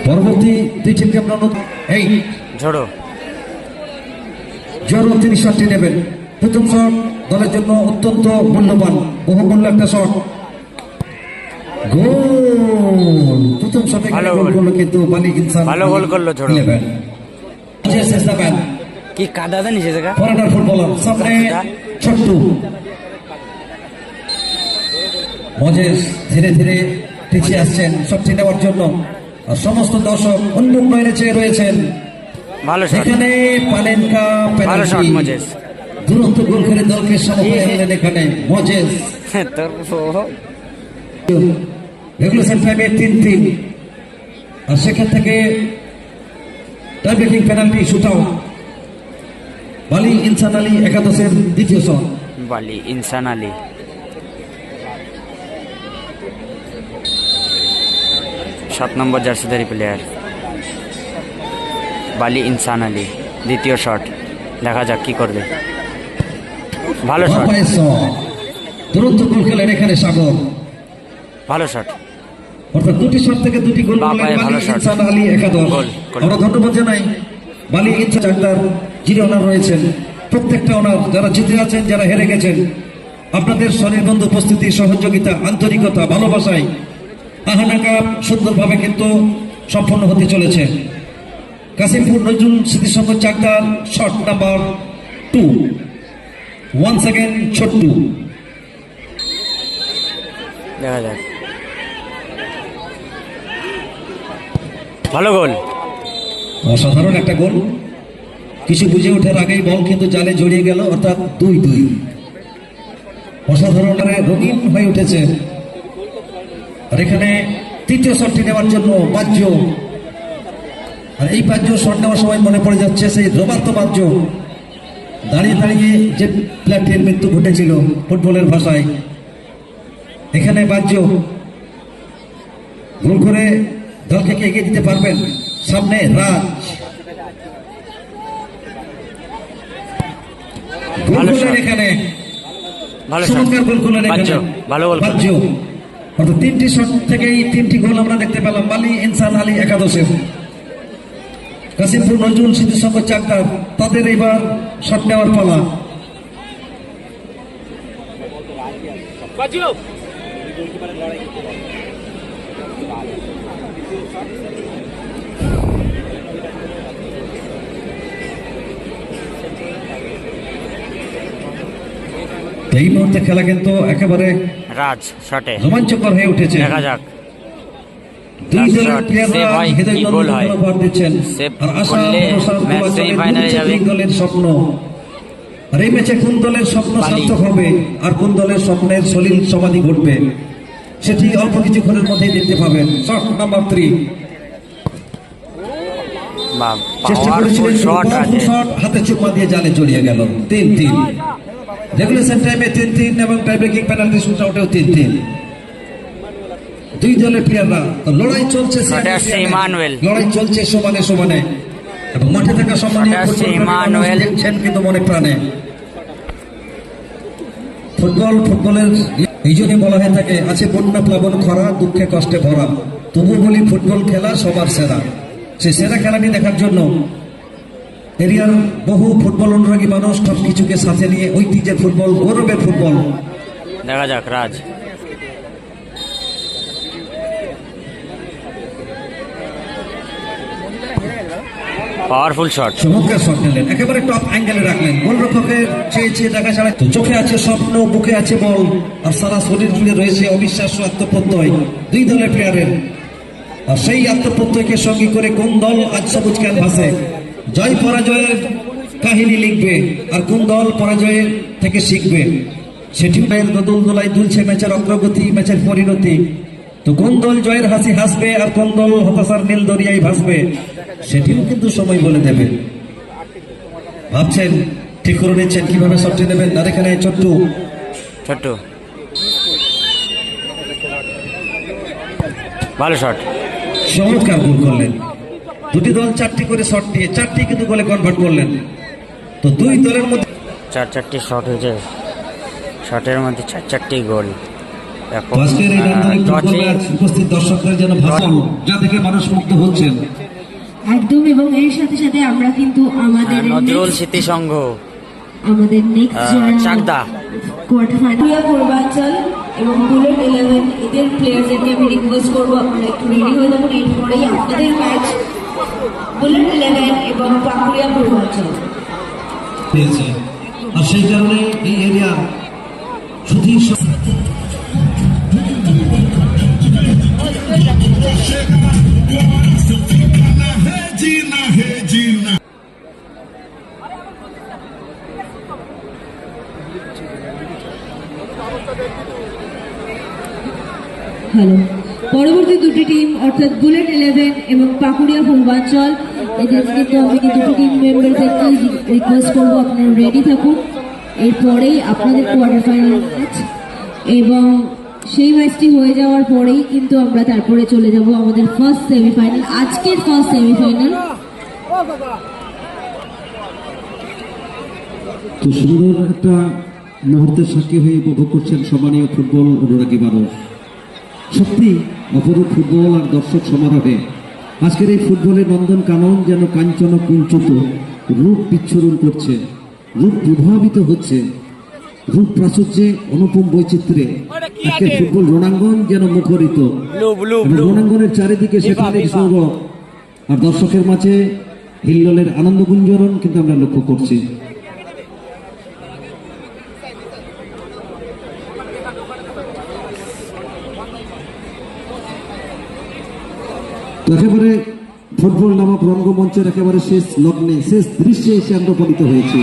পরবর্তী দুই টিমকে আমরা এই ঝোড়ো জোরো 30 শটটি নেবেন। প্রথম শট দলের জন্য অত্যন্ত মূল্যবান, বহুমূল্য একটা শট। গোল! প্রথম শটে গোল করলো কিন্তু বালি ইনসান। ভালো গোল করলো ঝোড়ো। কি কাদা দেন নিচে জায়গা ফরওয়ার্ড ফুটবলার সামনে ছোট্টু মজেস ধীরে ধীরে পিছিয়ে আসছেন শটটি নেওয়ার জন্য, আর সমস্ত দর্শক উন্মুক্ত হয়ে চেয়ে রয়েছেন। ভালো শট, এখানে পালেনকা ভালো শট পেনাল্টি, মজেস। দুরন্ত গোল করে দলকে সমতায় আনলেন এখানে মজেস। রেগুলেশন টাইমে 3-3, আর সেখান থেকে টাইব্রেকিং পেনাল্টি শুটআউট। বালি ইনসান আলী একাদশের দ্বিতীয় শট। বালি ইনসান আলী 7 নম্বর জার্সিধারী প্লেয়ার বালি ইনসান আলী দ্বিতীয় শট, দেখা যাক কি করবে। ভালো শট, তুরন্ত গোল খেলেন এখানে সাগর। ভালো শট, অর্থাৎ দুটি শট থেকে দুটি গোল করলেন বালি ইনসান আলী একাদশ। আমরা ধন্যবাদ জানাই বালি ইনসান চাকদার যিনি ওনার রয়েছেন, প্রত্যেকটা ওনার যারা জিতে আছেন, যারা হেরে গেছেন, আপনাদের স্বনির্বন্ধ উপস্থিতি, সহযোগিতা, আন্তরিকতা, ভালোবাসায় আহানা কাপ সুন্দরভাবে কিন্তু সম্পন্ন হতে চলেছে। কাশিমপুর নজরুল স্মৃতি সংঘ চাকদার শট নাম্বার 2, 1 সেকেন্ড ছোট্টু। দেখা যাক। ভালো গোল, অসাধারণ একটা গোল। কিছু বুঝে ওঠার আগেই বল কিন্তু জালে জড়িয়ে গেল, অর্থাৎ 2-2। অসাধারণ রঙিন হয়ে উঠেছে। আর এখানে তৃতীয় শটটি নেওয়ার জন্য বাহ্য, আর এই বাহ্য শট নেওয়ার সময় মনে পড়ে যাচ্ছে সেই রোবার্তো বাহ্য, দাঁড়িয়ে দাঁড়িয়ে যে প্লেয়ারটির মৃত্যু ঘটেছিল ফুটবলের ভাষায়। এখানে বাহ্য গোল করে দলকে এগিয়ে দিতে পারবেন। সামনে রাজ ভালো শট, এখানে ভালো শট, চমৎকার গোল করলেন এখানে ভালো গোল। বাহ্য, অর্থাৎ 3টি শট থেকে এই 3টি গোল আমরা দেখতে পেলাম বালি ইনসান আলী একাদশের। কাশিমপুর নজরুল স্মৃতি সংঘ চাকদার, তাদের এবার শট নেওয়ার পালা। এই মুহূর্তে খেলা কিন্তু একেবারে রাজ শটে রোমাঞ্চকর হয়ে উঠেছে। দেখা যাক দুই দলের প্লেয়াররা হৃদয়বন্ধ মনোভাব দিচ্ছেন, আর আশা ভরসা সেমিফাইনালে যাবে দলের স্বপ্ন। আর এই ম্যাচে কোন দলের স্বপ্ন সার্থক হবে আর কোন দলের স্বপ্নের সলিল সমাধি ঘটবে, সেটি অল্প কিছুক্ষণের মধ্যেই দেখতে পাবেন। শট নাম্বার 3, চেষ্টা করেছিলেন শট, হাতে চুম্মা দিয়ে জালে জড়িয়ে গেল। 3-3, রেগুলেশন টাইমে 3-3 এবং টাইব্রেকিং পেনাল্টি শুটআউটেও 3-3। দুই দলের প্লেয়াররা লড়াই চলছে, লড়াই চলছে সমানে সমানে, এবং মাঠে থাকা সম্মানীয় ফুটবল দেখছেন কিন্তু মনে প্রাণে। ফুটবলের এই জন্যই বলা হয়ে থাকে, আছে বন্যা প্লাবন খরা, দুঃখে কষ্টে ভরা, তবু বলি ফুটবল খেলা সবার সেরা। সেই সেরা খেলাটি দেখার জন্য এরিয়ার বহু ফুটবল অনুরাগী মানুষ সবকিছুকে সাথে নিয়ে ঐতিহ্যের ফুটবল, গৌরবের ফুটবল। দেখা যাক রাজ পাওয়ারফুল শট, চমৎকার শট নিলেন, একেবারে টপ অ্যাঙ্গেলে রাখলেন। গোলরক্ষকের চেয়ে চেয়ে দেখা ছাড়া চোখে আছে স্বপ্ন, বুকে আছে বল, আর সারা শরীর জুড়ে রয়েছে অবিশ্বাস্য আত্মপ্রত্যয় দুই দলের প্লেয়ারের। আর সেই আত্মপ্রত্যয়কে সঙ্গী করে কোন দল আজ সবুজ ক্যানভাসে জয় পরাজয়ের কাহিনী লিখবে, আর কোন দল পরাজয়ের থেকে শিখবে, সেটি দোল দোলায় দুলছে ম্যাচের অগ্রগতি, ম্যাচের পরিণতি। তো কোন দল জয়ের হাসি হাসবে আর কোন দল হতাশার নীল দরিয়ায় ভাসবে, সেটিও কিন্তু সময় বলে দেবে। ভাবছেন, ঠিক করে নিচ্ছেন কিভাবে শটটি নেবেন। আর এখানে ছোট্টু ভালো শট, চমৎকার গোল করলেন। দুটি দল 4টি করে শট দিয়ে 4টি কিন্তু গোলে কনভার্ট করলেন। তো দুই দলের মধ্যে 4-4টি শট হয়েছে, শটের মধ্যে 4-4টি গোল। ব্যাপক আজকের এই নান্দনিক ফুটবল টচে ম্যাচ উপস্থিত দর্শকদের যেন ভাষণ যা দেখে মানুষ মুগ্ধ হচ্ছেন। একদম, এবং এর সাথে সাথে আমরা কিন্তু আমাদের নজরুল স্মৃতি সংঘ আমাদের নেক্সট চাকদা কোয়ার্টার ফাইনাল পূর্বাঞ্চল এবং বুলেট 11 এদের প্লেয়ারদেরকে আমি রিকোয়েস্ট করবো আপনারা একটু রেডি হয়ে যাবেন। এরপরেই আপনাদের ম্যাচ বুলেট 11 এবং পাকুড়িয়া পূর্বাঞ্চল। পেয়েছে আর সেই কারণে এই এরিয়া শুধু হ্যালো, পরবর্তী দুটি টিম অর্থাৎ বুলেট 11 এবং পাকুড়িয়া পূর্বাঞ্চল এদের কিন্তু আমি দুটো টিম মেম্বারদেরকে রিকোয়েস্ট করবো আপনারা রেডি থাকুন। এরপরেই আপনাদের কোয়ার্টার ফাইনাল ম্যাচ, এবং সেই ম্যাচটি হয়ে যাওয়ার পরেই কিন্তু আমরা তারপরে চলে যাব আমাদের ফার্স্ট সেমিফাইনাল, আজকের ফার্স্ট সেমিফাইনাল। তো সুন্দর একটা মুহূর্তের সাক্ষী হয়ে উপভোগ করছেন সম্মানীয় ফুটবল অনুরাগী মানুষ। সত্যি অপরূপ ফুটবল আর দর্শক সমারোহে আজকের এই ফুটবলের নন্দন কানন যেন কাঞ্চন কুঞ্চিত রূপ বিচ্ছুরণ করছে, রূপ প্রভাবিত হচ্ছে, রূপ প্রাচুর্যে অনুপম বৈচিত্র্যে আজকের ফুটবল রণাঙ্গন যেন মুখরিত। এবং রণাঙ্গনের চারিদিকে সেখানে সৌরভ আর দর্শকের মাঝে হিল্লোলের আনন্দ গুঞ্জরণ কিন্তু আমরা লক্ষ্য করছি। তো একেবারে ফুটবল নামক রঙ্গমঞ্চের একেবারে শেষ লগ্নে শেষ দৃশ্যে এসে আমরা উপনীত হয়েছি।